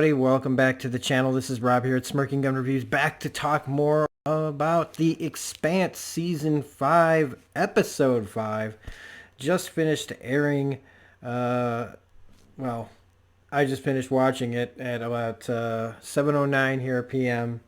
everybody? Welcome back to the channel. This is Rob here at Smirking Gun Reviews, back to talk more about the Expanse Season 5, Episode 5. Just finished airing, well, I just finished watching it at about 7:09 here p.m.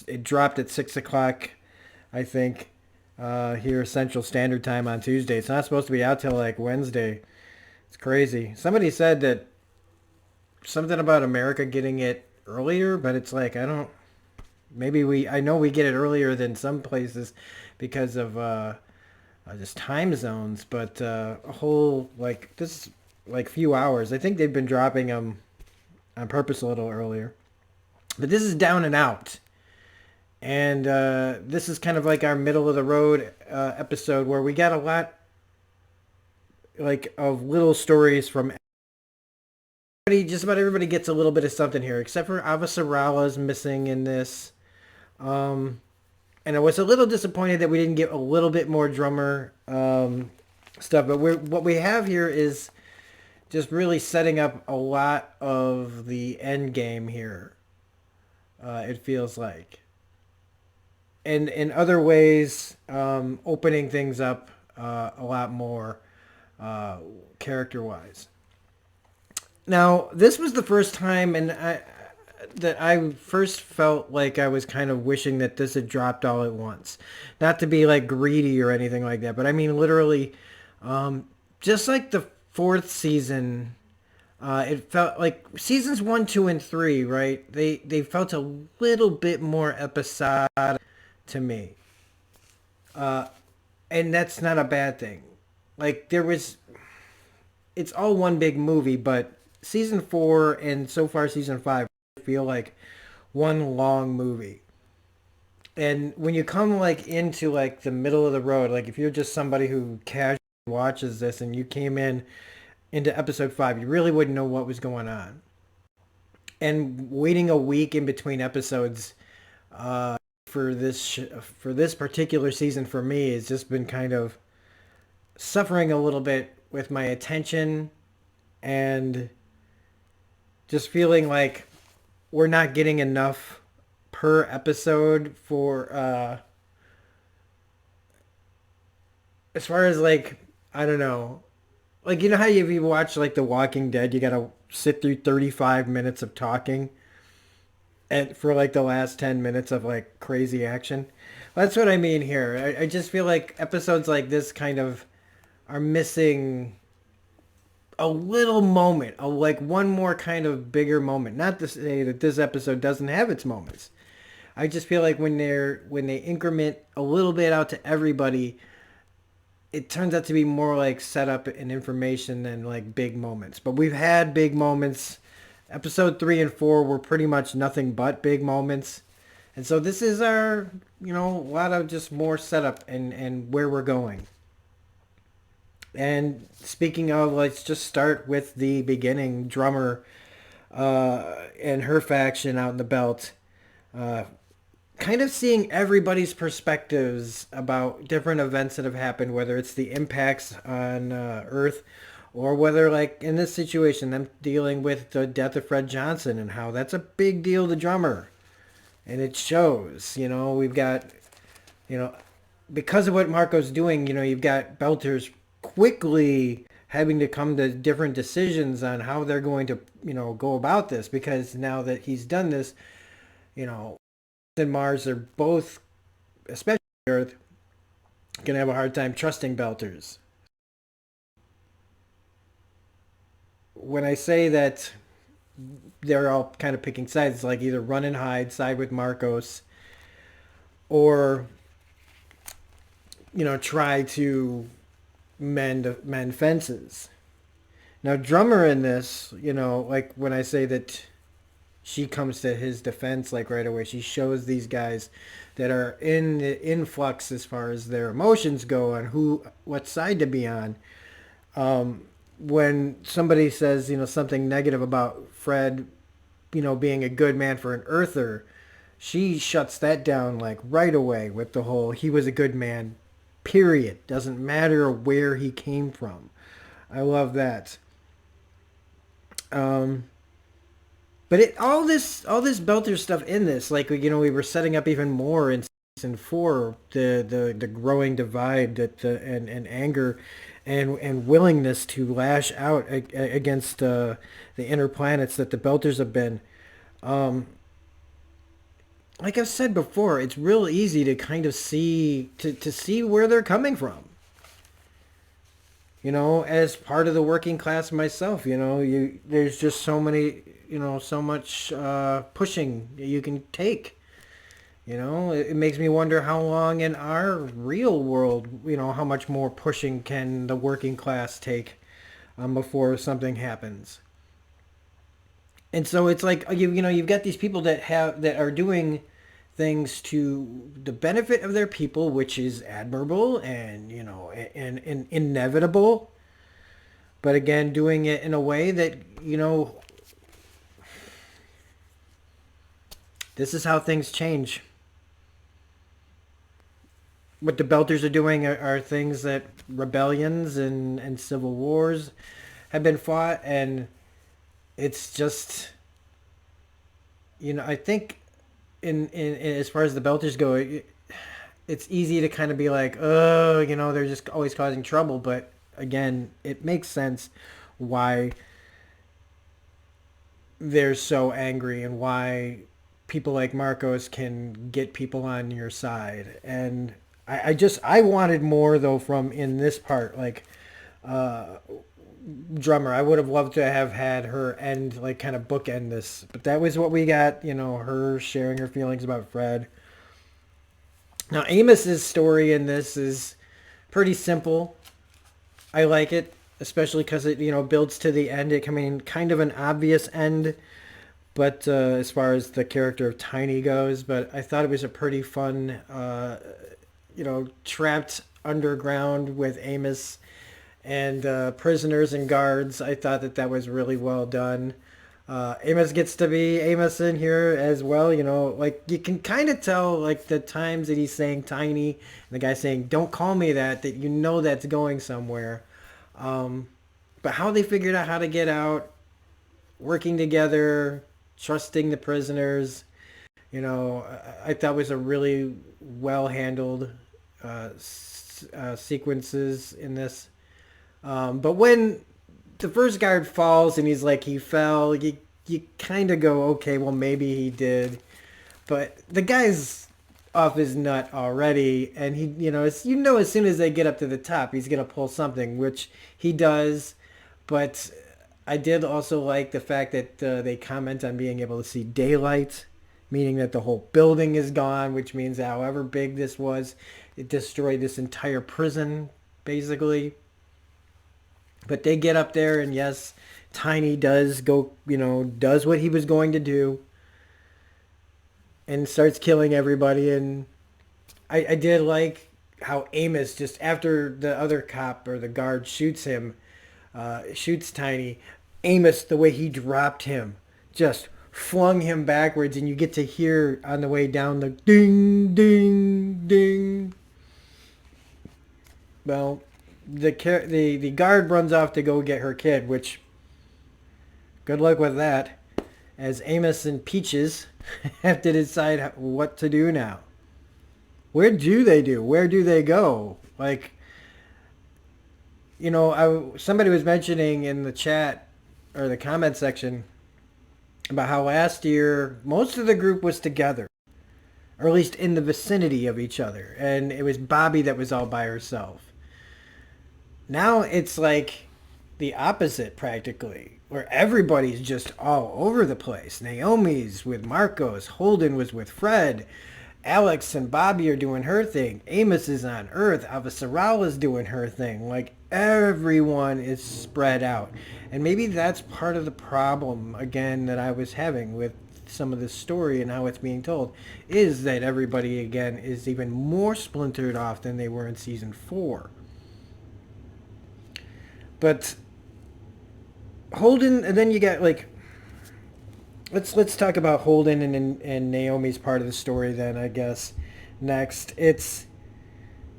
It dropped at 6 o'clock, I think, here Central Standard Time on Tuesday. It's not supposed to be out till like Wednesday. It's crazy. Somebody said that something about America getting it earlier, but it's like I know we get it earlier than some places because of just time zones, but a whole like this like few hours. I think they've been dropping them on purpose a little earlier. But this is down and out. And this is kind of like our middle of the road episode where we got a lot like of little stories from just about everybody gets a little bit of something here, except for Avasarala's missing in this. And I was a little disappointed that we didn't get a little bit more drummer stuff. But what we have here is just really setting up a lot of the end game here. It feels like, and in other ways, opening things up a lot more character-wise. Now, this was the first time that I first felt like I was kind of wishing that this had dropped all at once. Not to be like greedy or anything like that, but I mean literally, just like the fourth season, it felt like seasons 1, 2, and 3, right? They felt a little bit more episodic to me. And that's not a bad thing. Like it's all one big movie, but season 4 and so far season 5 feel like one long movie. And when you come like into like the middle of the road, like if you're just somebody who casually watches this and you came into episode 5, you really wouldn't know what was going on. And waiting a week in between episodes for this particular season for me has just been kind of suffering a little bit with my attention and just feeling like we're not getting enough per episode for as far as like, I don't know, like, you know how if you watch like The Walking Dead, you gotta sit through 35 minutes of talking and for like the last 10 minutes of like crazy action. That's what I mean here. I just feel like episodes like this kind of are missing a little moment, like one more kind of bigger moment. Not to say that this episode doesn't have its moments. I just feel like when they increment a little bit out to everybody, it turns out to be more like setup and information than like big moments. But we've had big moments. Episode 3 and 4 were pretty much nothing but big moments. And so this is our, a lot of just more setup and where we're going. And speaking of, let's just start with the beginning. Drummer and her faction out in the belt. Kind of seeing everybody's perspectives about different events that have happened, whether it's the impacts on Earth or whether, like, in this situation, them dealing with the death of Fred Johnson and how that's a big deal to Drummer. And it shows, we've got, because of what Marco's doing, you've got Belters quickly having to come to different decisions on how they're going to, go about this, because now that he's done this, and Mars are both, especially Earth, going to have a hard time trusting Belters. When I say that they're all kind of picking sides, it's like either run and hide, side with Marcos, or, try to mend fences. Now, Drummer in this, like when I say that she comes to his defense like right away, she shows these guys that are in the influx as far as their emotions go on what side to be on. When somebody says, something negative about Fred, being a good man for an Earther, she shuts that down like right away with the whole, he was a good man, period. Doesn't matter where he came from. I love that. But all this Belter stuff in this, like we were setting up even more in season four, the growing divide and anger, and willingness to lash out against the inner planets that the Belters have been. Um, like I've said before, it's real easy to kind of to see where they're coming from. As part of the working class myself, there's just so many, so much pushing you can take. It makes me wonder how long in our real world, how much more pushing can the working class take before something happens. And so it's like you've got these people that are doing things to the benefit of their people, which is admirable and and inevitable. But again, doing it in a way that this is how things change. What the Belters are doing are things that rebellions and civil wars have been fought, and it's just I think in as far as the Belters go, it's easy to kind of be like, oh, they're just always causing trouble. But again, it makes sense why they're so angry and why people like Marcos can get people on your side. And I wanted more though from in this part, like drummer. I would have loved to have had her end, like kind of bookend this, but that was what we got. Her sharing her feelings about Fred. Now Amos's story in this is pretty simple. I like it, especially because it builds to the end. It coming kind of an obvious end, but as far as the character of Tiny goes, but I thought it was a pretty fun, trapped underground with Amos and prisoners and guards. I thought that was really well done. Amos gets to be Amos in here as well. Like you can kind of tell, like the times that he's saying Tiny and the guy saying, "Don't call me that," that that's going somewhere. But how they figured out how to get out, working together, trusting the prisoners, I thought was a really well handled sequences in this. But when the first guard falls and he's like he fell, you kind of go, okay, well maybe he did, but the guy's off his nut already, and he as soon as they get up to the top, he's gonna pull something, which he does. But I did also like the fact that they comment on being able to see daylight, meaning that the whole building is gone, which means that however big this was, it destroyed this entire prison basically. But they get up there, and yes, Tiny does go, does what he was going to do and starts killing everybody. And I did like how Amos, just after the other cop or the guard shoots him, shoots Tiny, Amos, the way he dropped him, just flung him backwards, and you get to hear on the way down the ding, ding, ding. Well, the guard runs off to go get her kid, which good luck with that, as Amos and Peaches have to decide what to do now. Where do they go? Like, somebody was mentioning in the chat or the comment section about how last year most of the group was together, or at least in the vicinity of each other, and it was Bobby that was all by herself. Now it's like the opposite practically, where everybody's just all over the place. Naomi's with Marcos, Holden was with Fred, Alex and Bobby are doing her thing, Amos is on Earth, Avasarala's doing her thing. Like everyone is spread out. And maybe that's part of the problem, again, that I was having with some of this story and how it's being told, is that everybody, again, is even more splintered off than they were in season 4. But Holden, and then you got like, let's talk about Holden and Naomi's part of the story then, I guess. Next, it's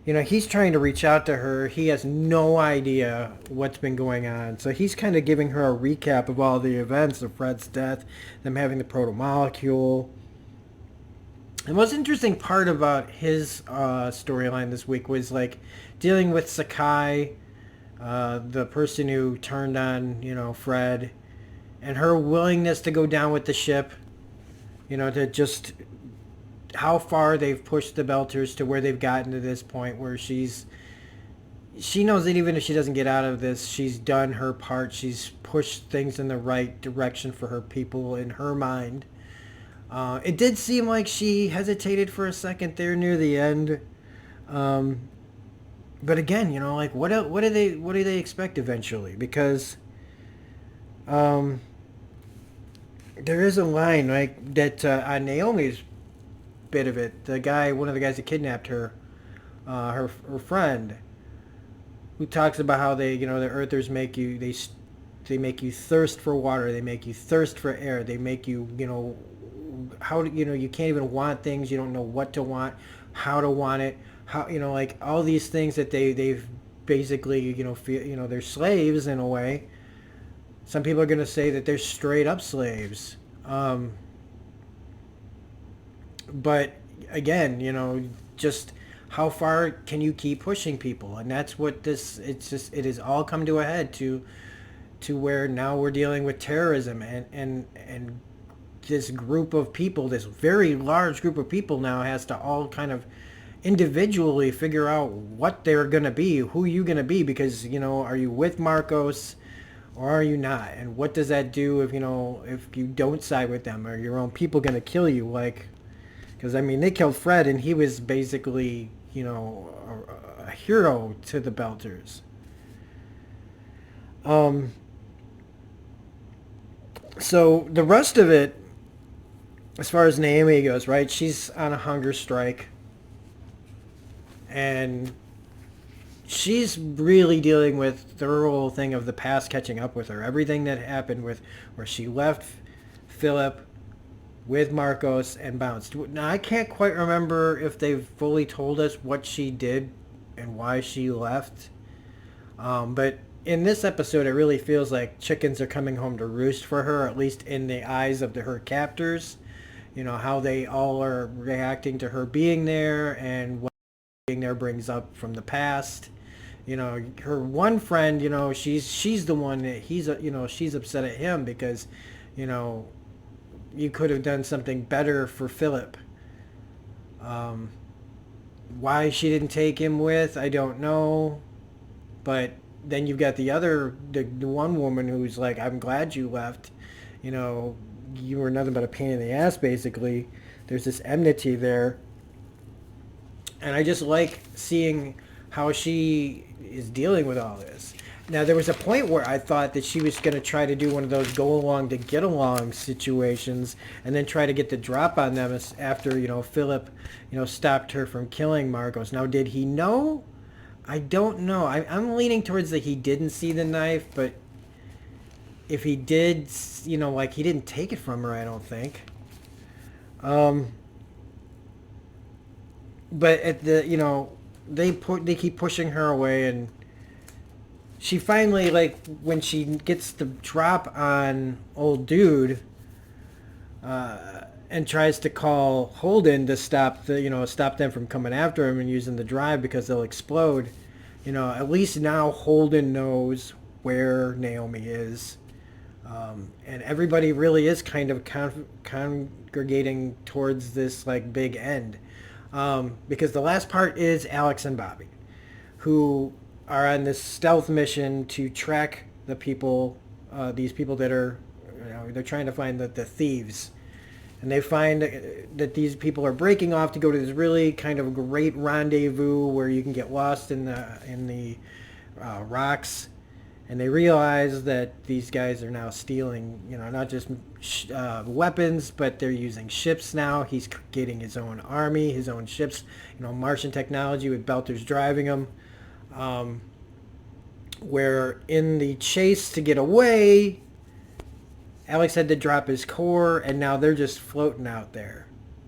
he's trying to reach out to her. He has no idea what's been going on. So he's kind of giving her a recap of all the events of Fred's death, them having the proto-molecule. The most interesting part about his storyline this week was like dealing with Sakai, the person who turned on, Fred, and her willingness to go down with the ship, to just how far they've pushed the Belters to where they've gotten to this point where she knows that even if she doesn't get out of this, she's done her part. She's pushed things in the right direction for her people in her mind. It did seem like she hesitated for a second there near the end. But again, like what do they expect eventually? Because there is a line like that on Naomi's bit of it. One of the guys that kidnapped her, her friend, who talks about how the Earthers make you they make you thirst for water, they make you thirst for air, they make you you can't even want things, you don't know what to want, how to want it, how like all these things that they've basically feel they're slaves in a way. Some people are going to say that they're straight up slaves. But again, just how far can you keep pushing people? And that's what it has all come to a head to where now we're dealing with terrorism and this group of people, this very large group of people now has to all kind of individually figure out what they're going to be, who you going to be, because, are you with Marcos or are you not? And what does that do if you don't side with them? Are your own people going to kill you? Like, because, they killed Fred and he was basically, a hero to the Belters. So the rest of it, as far as Naomi goes, right? She's on a hunger strike. And she's really dealing with the whole thing of the past catching up with her. Everything that happened with where she left Philip with Marcos and bounced. Now, I can't quite remember if they've fully told us what she did and why she left. But in this episode, it really feels like chickens are coming home to roost for her, at least in the eyes of her captors. How they all are reacting to her being there and what being there brings up from the past. Her one friend, she's the one that she's upset at him because, you could have done something better for Philip. Why she didn't take him with, I don't know. But then you've got the one woman who's like, I'm glad you left. You were nothing but a pain in the ass, basically. There's this enmity there. And I just like seeing how she is dealing with all this. Now, there was a point where I thought that she was going to try to do one of those go along to get along situations and then try to get the drop on them after, Philip, stopped her from killing Marcos. Now, did he know? I don't know. I'm leaning towards that he didn't see the knife, but if he did, like he didn't take it from her, I don't think. But at the, they keep pushing her away, and she finally, like, when she gets the drop on old dude, and tries to call Holden to stop them from coming after him and using the drive because they'll explode. At least now Holden knows where Naomi is. And everybody really is kind of congregating towards this like big end. Because the last part is Alex and Bobby, who are on this stealth mission to track the people, these people that are, they're trying to find the thieves. And they find that these people are breaking off to go to this really kind of great rendezvous where you can get lost in the rocks. And they realize that these guys are now stealing, not just weapons, but they're using ships now. He's getting his own army, his own ships, Martian technology with Belters driving them. Where in the chase to get away, Alex had to drop his core, and now they're just floating out there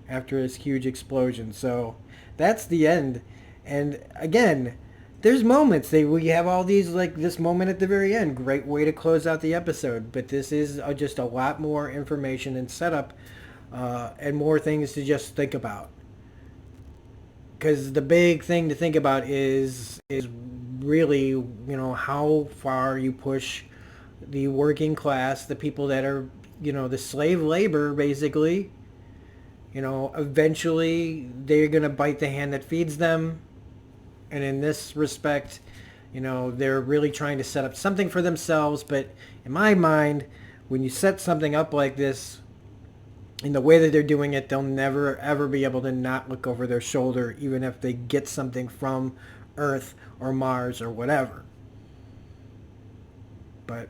after this huge explosion. So that's the end. And again, there's moments we have all these, like this moment at the very end, great way to close out the episode. But this is just a lot more information and setup, and more things to just think about. Because the big thing to think about is really, how far you push the working class, the people that are, the slave labor basically. Eventually they're gonna bite the hand that feeds them. And in this respect, they're really trying to set up something for themselves. But in my mind, when you set something up like this, in the way that they're doing it, they'll never ever be able to not look over their shoulder, even if they get something from Earth or Mars or whatever. But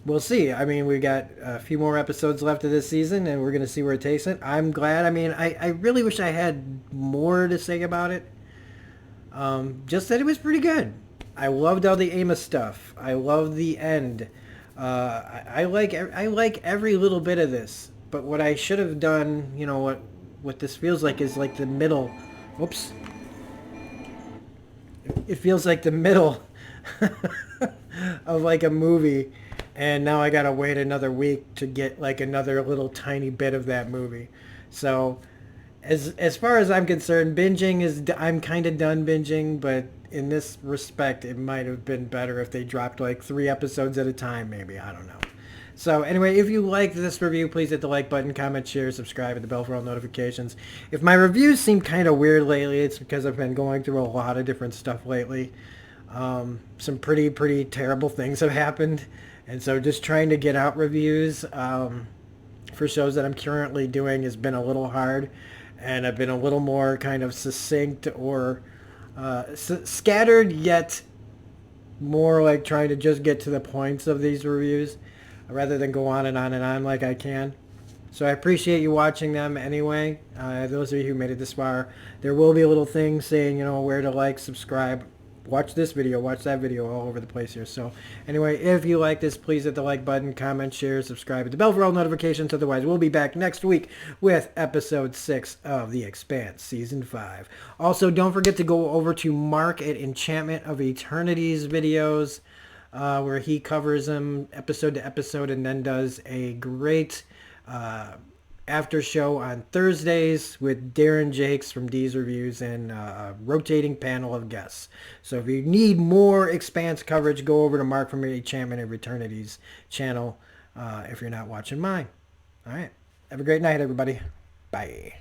we'll see. I mean, we got a few more episodes left of this season, and we're going to see where it takes it. I'm glad. I mean, I really wish I had more to say about it. Just that it was pretty good. I loved all the Amos stuff. I love the end. I like every little bit of this. But what I should have done, what this feels like is like the middle. Whoops. It feels like the middle of like a movie, and now I gotta wait another week to get like another little tiny bit of that movie. So as far as I'm concerned, I'm kind of done binging, but in this respect, it might have been better if they dropped like 3 episodes at a time, maybe. I don't know. So anyway, if you liked this review, please hit the like button, comment, share, subscribe, and the bell for all notifications. If my reviews seem kind of weird lately, it's because I've been going through a lot of different stuff lately. Some pretty terrible things have happened. And so just trying to get out reviews for shows that I'm currently doing has been a little hard. And I've been a little more kind of succinct or scattered, yet more like trying to just get to the points of these reviews rather than go on and on and on like I can. So I appreciate you watching them anyway. Those of you who made it this far, there will be a little thing saying, where to like, subscribe, watch this video, watch that video, all over the place here. So anyway, if you like this, please hit the like button, comment, share, subscribe, hit the bell for all notifications. Otherwise, we'll be back next week with episode 6 of The Expanse, season 5. Also, don't forget to go over to Mark at Enchantment of Eternity's videos, where he covers them episode to episode and then does a great after show on Thursdays with Darren Jakes from D's Reviews and a rotating panel of guests. So if you need more Expanse coverage, go over to Mark from Enchantment of Eternity's channel if you're not watching mine. All right. Have a great night, everybody. Bye.